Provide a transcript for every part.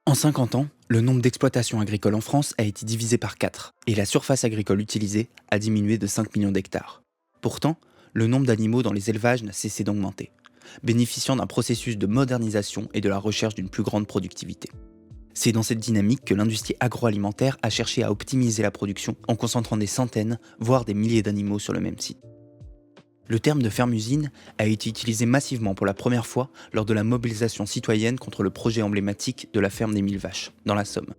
En 50 ans, le nombre d'exploitations agricoles en France a été divisé par 4 et la surface agricole utilisée a diminué de 5 millions d'hectares. Pourtant, le nombre d'animaux dans les élevages n'a cessé d'augmenter, bénéficiant d'un processus de modernisation et de la recherche d'une plus grande productivité. C'est dans cette dynamique que l'industrie agroalimentaire a cherché à optimiser la production en concentrant des centaines, voire des milliers d'animaux sur le même site. Le terme de ferme-usine a été utilisé massivement pour la première fois lors de la mobilisation citoyenne contre le projet emblématique de la ferme des 1000 vaches, dans la Somme.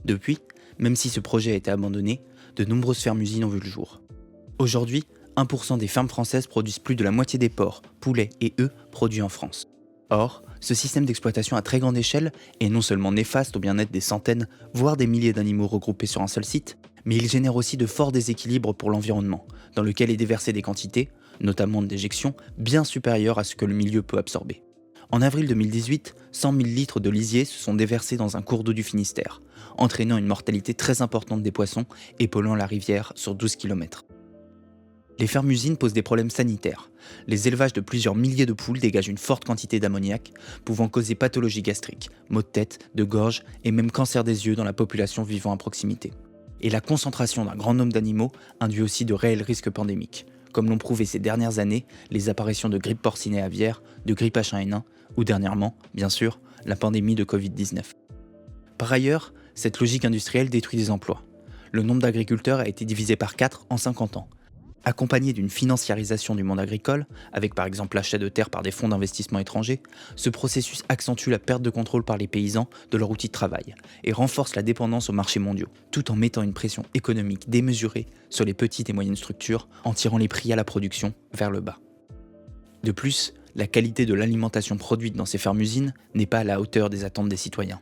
Depuis, même si ce projet a été abandonné, de nombreuses fermes-usines ont vu le jour. Aujourd'hui, 1% des fermes françaises produisent plus de la moitié des porcs, poulets et œufs produits en France. Or, ce système d'exploitation à très grande échelle est non seulement néfaste au bien-être des centaines, voire des milliers d'animaux regroupés sur un seul site, mais il génère aussi de forts déséquilibres pour l'environnement, dans lequel est déversée des quantités, notamment de déjection, bien supérieures à ce que le milieu peut absorber. En avril 2018, 100 000 litres de lisier se sont déversés dans un cours d'eau du Finistère, entraînant une mortalité très importante des poissons et polluant la rivière sur 12 km. Les fermes-usines posent des problèmes sanitaires. Les élevages de plusieurs milliers de poules dégagent une forte quantité d'ammoniac, pouvant causer pathologies gastriques, maux de tête, de gorge et même cancer des yeux dans la population vivant à proximité. Et la concentration d'un grand nombre d'animaux induit aussi de réels risques pandémiques, comme l'ont prouvé ces dernières années les apparitions de grippe porcine et aviaire, de grippe H1N1 ou dernièrement, bien sûr, la pandémie de Covid-19. Par ailleurs, cette logique industrielle détruit des emplois. Le nombre d'agriculteurs a été divisé par 4 en 50 ans. Accompagné d'une financiarisation du monde agricole, avec par exemple l'achat de terres par des fonds d'investissement étrangers, ce processus accentue la perte de contrôle par les paysans de leur outil de travail et renforce la dépendance aux marchés mondiaux, tout en mettant une pression économique démesurée sur les petites et moyennes structures, en tirant les prix à la production vers le bas. De plus, la qualité de l'alimentation produite dans ces fermes-usines n'est pas à la hauteur des attentes des citoyens.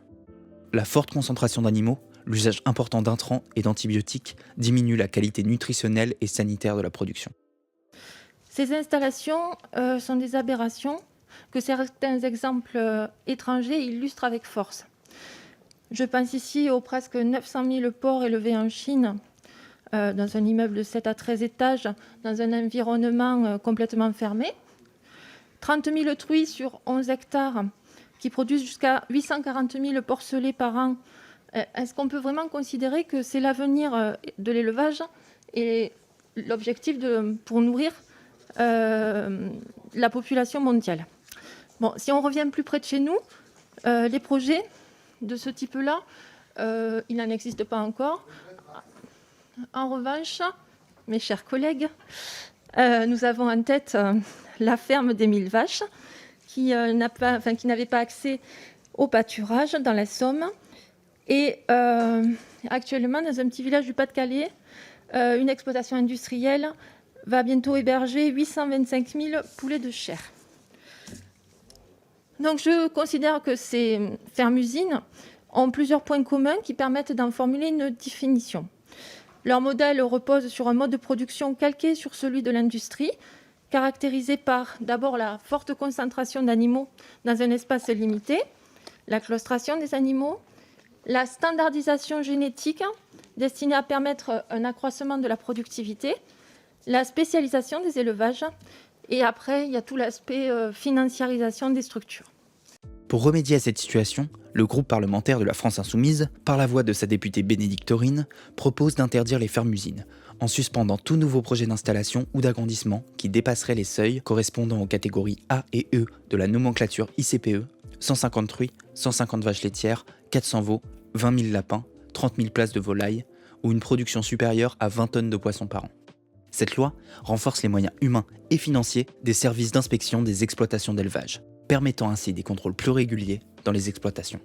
La forte concentration d'animaux, l'usage important d'intrants et d'antibiotiques diminue la qualité nutritionnelle et sanitaire de la production. Ces installations sont des aberrations que certains exemples étrangers illustrent avec force. Je pense ici aux presque 900 000 porcs élevés en Chine, dans un immeuble de 7 à 13 étages, dans un environnement complètement fermé. 30 000 truies sur 11 hectares qui produisent jusqu'à 840 000 porcelets par an. Est-ce qu'on peut vraiment considérer que c'est l'avenir de l'élevage et l'objectif pour nourrir la population mondiale? Bon, si on revient plus près de chez nous, les projets de ce type-là, il n'en existe pas encore. En revanche, mes chers collègues, nous avons en tête la ferme des 1000 vaches qui n'avait pas accès au pâturage dans la Somme. Et actuellement, dans un petit village du Pas-de-Calais, une exploitation industrielle va bientôt héberger 825 000 poulets de chair. Donc je considère que ces fermes-usines ont plusieurs points communs qui permettent d'en formuler une définition. Leur modèle repose sur un mode de production calqué sur celui de l'industrie, caractérisé par d'abord la forte concentration d'animaux dans un espace limité, la claustration des animaux, la standardisation génétique destinée à permettre un accroissement de la productivité, la spécialisation des élevages, et après, il y a tout l'aspect financiarisation des structures. Pour remédier à cette situation, le groupe parlementaire de la France Insoumise, par la voix de sa députée Bénédicte Taurine, propose d'interdire les fermes-usines, en suspendant tout nouveau projet d'installation ou d'agrandissement qui dépasserait les seuils correspondant aux catégories A et E de la nomenclature ICPE, 150 truies, 150 vaches laitières, 400 veaux, 20 000 lapins, 30 000 places de volailles, ou une production supérieure à 20 tonnes de poissons par an. Cette loi renforce les moyens humains et financiers des services d'inspection des exploitations d'élevage, permettant ainsi des contrôles plus réguliers dans les exploitations.